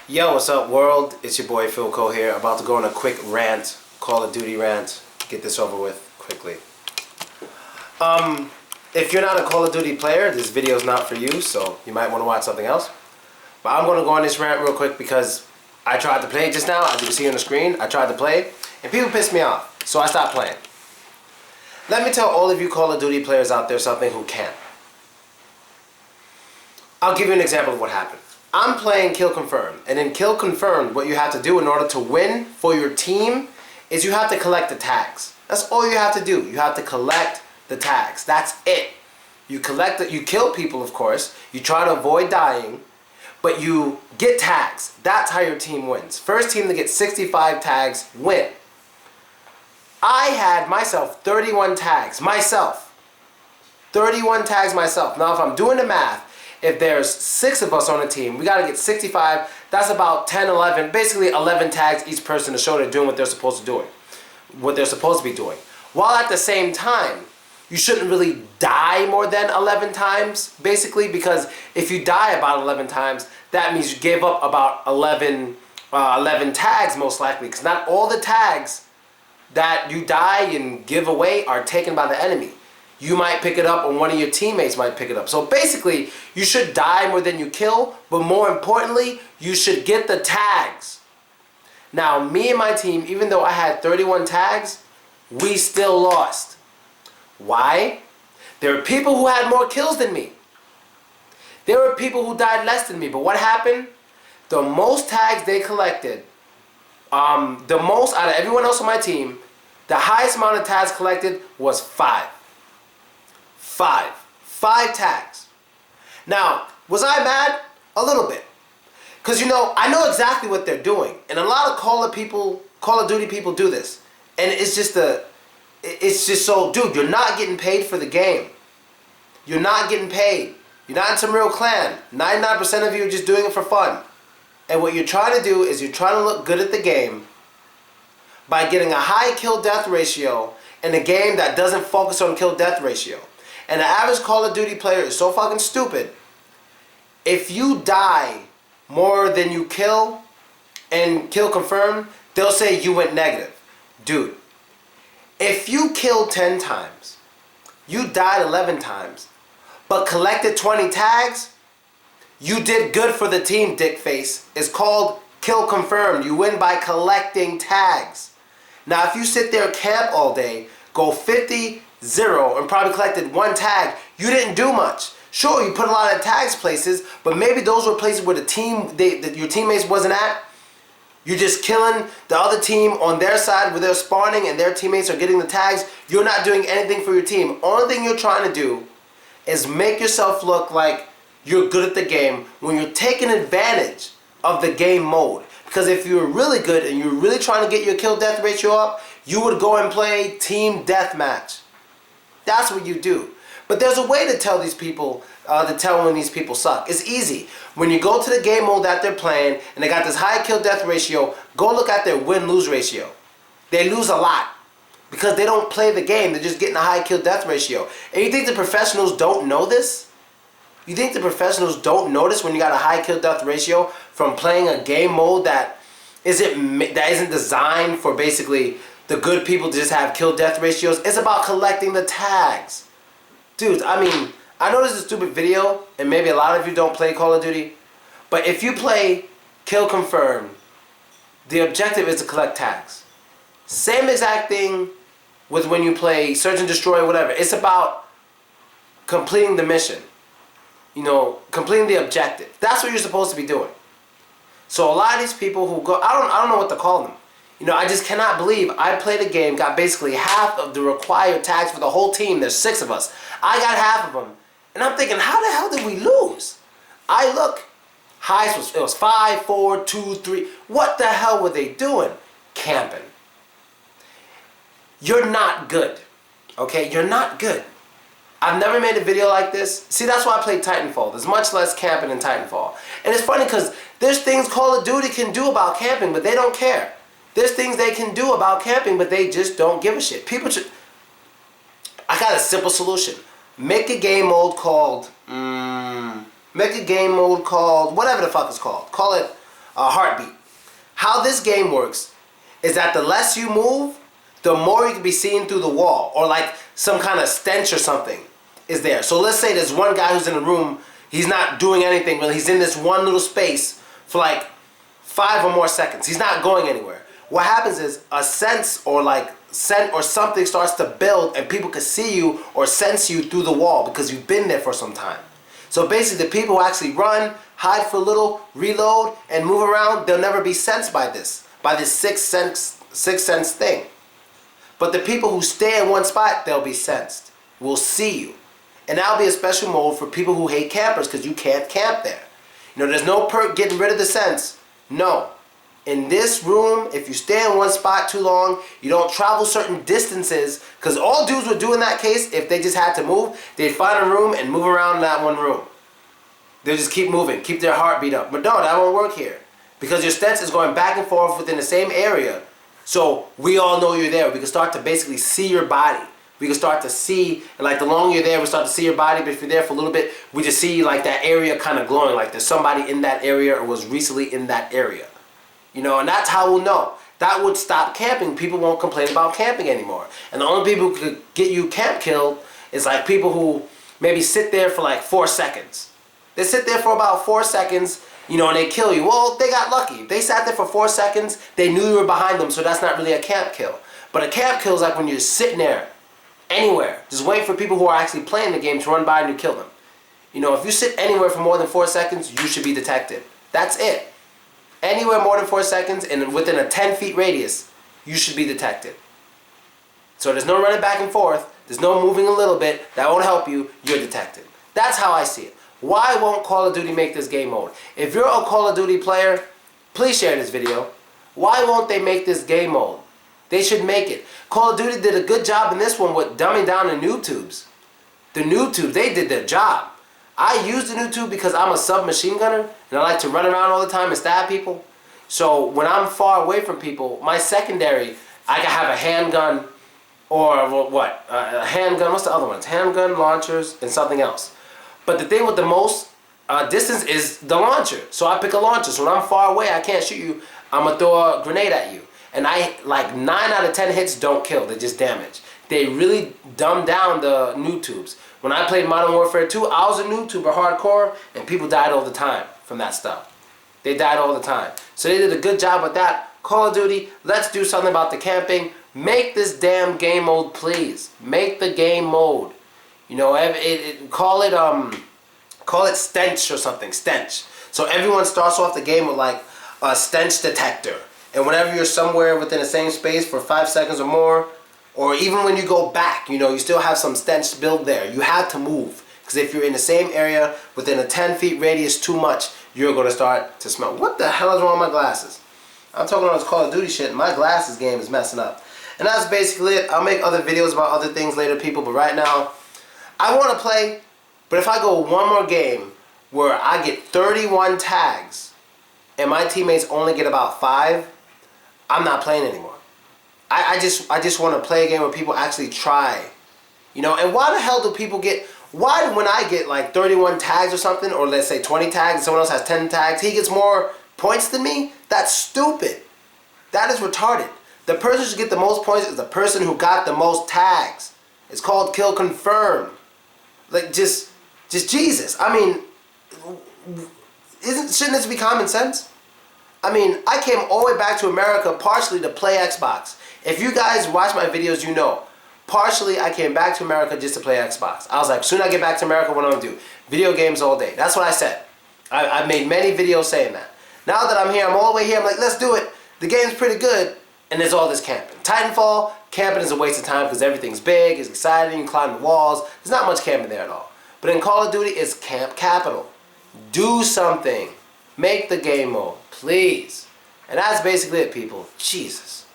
Yo, what's up, world? It's your boy Phil Cole here, about to go on a quick rant, Call of Duty rant. Get this over with quickly. If you're not a Call of Duty player, this video is not for you, so you might want to watch something else. But I'm going to go on this rant real quick because I tried to play just now, as you can see on the screen. I tried to play, and people pissed me off, so I stopped playing. Let me tell all of you Call of Duty players out there something who can't. I'll give you an example of what happened. I'm playing Kill Confirmed, and in Kill Confirmed, what you have to do in order to win for your team is you have to collect the tags. That's all you have to do. You have to collect the tags. That's it. You collect it. You kill people, of course. You try to avoid dying, but you get tags. That's how your team wins. First team to get 65 tags win. I had myself 31 tags. Myself. 31 tags myself. Now, if I'm doing the math, if there's 6 of us on a team, we got to get 65. That's about 10, 11, basically 11 tags each person to show they're doing what they're supposed to do, what they're supposed to be doing. While at the same time, you shouldn't really die more than 11 times, basically, because if you die about 11 times, that means you gave up about 11 tags most likely, because not all the tags that you die and give away are taken by the enemy. You might pick it up, or one of your teammates might pick it up. So basically, you should die more than you kill, but more importantly, you should get the tags. Now, me and my team, even though I had 31 tags, we still lost. Why? There were people who had more kills than me. There were people who died less than me. But what happened? The most tags they collected, the most out of everyone else on my team, the highest amount of tags collected was 5. 5 tags. Now, was I mad? A little bit. Because, you know, I know exactly what they're doing. And a lot of Call of Duty people do this. And it's just so, dude, you're not getting paid for the game. You're not getting paid. You're not in some real clan. 99% of you are just doing it for fun. And what you're trying to do is you're trying to look good at the game by getting a high kill-death ratio in a game that doesn't focus on kill-death ratio. And the average Call of Duty player is so fucking stupid. If you die more than you kill and Kill Confirmed, they'll say you went negative. Dude, if you killed 10 times, you died 11 times, but collected 20 tags, you did good for the team, dickface. It's called Kill Confirmed. You win by collecting tags. Now, if you sit there and camp all day, go 50-0, and probably collected 1 tag, you didn't do much. Sure, you put a lot of tags places, but maybe those were places where your teammates wasn't at. You're just killing the other team on their side where they're spawning and their teammates are getting the tags. You're not doing anything for your team. Only thing you're trying to do is make yourself look like you're good at the game when you're taking advantage of the game mode. Because if you're really good and you're really trying to get your kill-death ratio up, you would go and play team deathmatch. That's what you do. But there's a way to tell these people, when these people suck. It's easy. When you go to the game mode that they're playing and they got this high kill-death ratio, go look at their win-lose ratio. They lose a lot because they don't play the game. They're just getting a high kill-death ratio. And you think the professionals don't know this? You think the professionals don't notice when you got a high kill-death ratio from playing a game mode that isn't designed for basically the good people to just have kill-death ratios? It's about collecting the tags. Dudes, I mean, I know this is a stupid video, and maybe a lot of you don't play Call of Duty, but if you play Kill Confirmed, the objective is to collect tags. Same exact thing with when you play Search and Destroy, whatever. It's about completing the mission. You know, completing the objective. That's what you're supposed to be doing. So a lot of these people who go, I don't know what to call them. You know, I just cannot believe I played a game, got basically half of the required tags for the whole team. There's 6 of us. I got half of them. And I'm thinking, how the hell did we lose? I look, highest was 5, 4, 2, 3. What the hell were they doing? Camping. You're not good. Okay? You're not good. I've never made a video like this. See, that's why I played Titanfall. There's much less camping in Titanfall. And it's funny because there's things Call of Duty can do about camping, but they don't care. There's things they can do about camping, but they just don't give a shit. People should... I got a simple solution. Make a game mode called... Make a game mode called... Whatever the fuck it's called. Call it heartbeat. How this game works is that the less you move, the more you can be seen through the wall, or like some kind of stench or something is there. So let's say there's one guy who's in a room, he's not doing anything, but he's in this one little space for like 5 or more seconds. He's not going anywhere. What happens is a sense or like scent or something starts to build, and people can see you or sense you through the wall because you've been there for some time. So basically the people who actually run, hide for a little, reload, and move around, they'll never be sensed by this sixth sense thing. But the people who stay in one spot, they'll be sensed. We'll see you. And that'll be a special mode for people who hate campers because you can't camp there. You know, there's no perk getting rid of the sense. No. In this room, if you stay in one spot too long, you don't travel certain distances, because all dudes would do in that case, if they just had to move, they'd find a room and move around in that one room. They'll just keep moving, keep their heartbeat up. But no, that won't work here, because your sense is going back and forth within the same area. So we all know you're there. We can start to basically see your body. We can start to see, and like the longer you're there, we start to see your body. But if you're there for a little bit, we just see like that area kind of glowing, like there's somebody in that area or was recently in that area. You know, and that's how we'll know. That would stop camping. People won't complain about camping anymore. And the only people who could get you camp killed is like people who maybe sit there for like 4 seconds. They sit there for about 4 seconds, you know, and they kill you. Well, they got lucky. If they sat there for 4 seconds, they knew you were behind them, so that's not really a camp kill. But a camp kill is like when you're sitting there, anywhere, just waiting for people who are actually playing the game to run by and you kill them. You know, if you sit anywhere for more than 4 seconds, you should be detected. That's it. Anywhere more than 4 seconds and within a 10 feet radius, you should be detected. So there's no running back and forth. There's no moving a little bit. That won't help you. You're detected. That's how I see it. Why won't Call of Duty make this game mode? If you're a Call of Duty player, please share this video. Why won't they make this game mode? They should make it. Call of Duty did a good job in this one with dumbing down the noob tubes. The noob tubes, they did their job. I use the noob tube because I'm a submachine gunner and I like to run around all the time and stab people. So when I'm far away from people, my secondary, I can have a handgun or what? A handgun, what's the other ones? Handgun, launchers, and something else. But the thing with the most distance is the launcher. So I pick a launcher. So when I'm far away, I can't shoot you. I'm going to throw a grenade at you. And like 9 out of 10 hits don't kill. They just damage. They really dumbed down the noob tubes. When I played Modern Warfare 2, I was a noob tuber hardcore, and people died all the time from that stuff. They died all the time. So they did a good job with that. Call of Duty, let's do something about the camping. Make this damn game mode, please. Make the game mode. You know, call it stench or something. Stench. So everyone starts off the game with like a stench detector. And whenever you're somewhere within the same space for 5 seconds or more, or even when you go back, you know, you still have some stench build there. You have to move. Because if you're in the same area within a 10 feet radius too much, you're going to start to smell. What the hell is wrong with my glasses? I'm talking about this Call of Duty shit. My glasses game is messing up. And that's basically it. I'll make other videos about other things later, people. But right now, I want to play. But if I go one more game where I get 31 tags and my teammates only get about 5, I'm not playing anymore. I just want to play a game where people actually try. You know, and why the hell do people get... Why when I get like 31 tags or something, or let's say 20 tags and someone else has 10 tags, he gets more points than me? That's stupid. That is retarded. The person who should get the most points is the person who got the most tags. It's called kill confirmed. Like, just Jesus. I mean, shouldn't this be common sense? I mean, I came all the way back to America partially to play Xbox. If you guys watch my videos, you know. Partially, I came back to America just to play Xbox. I was like, soon I get back to America, what am I going to do? Video games all day. That's what I said. I've made many videos saying that. Now that I'm here, I'm all the way here, I'm like, let's do it. The game's pretty good, and there's all this camping. Titanfall, camping is a waste of time because everything's big, it's exciting, you climb the walls. There's not much camping there at all. But in Call of Duty, it's camp capital. Do something. Make the game mode, please. And that's basically it, people. Jesus.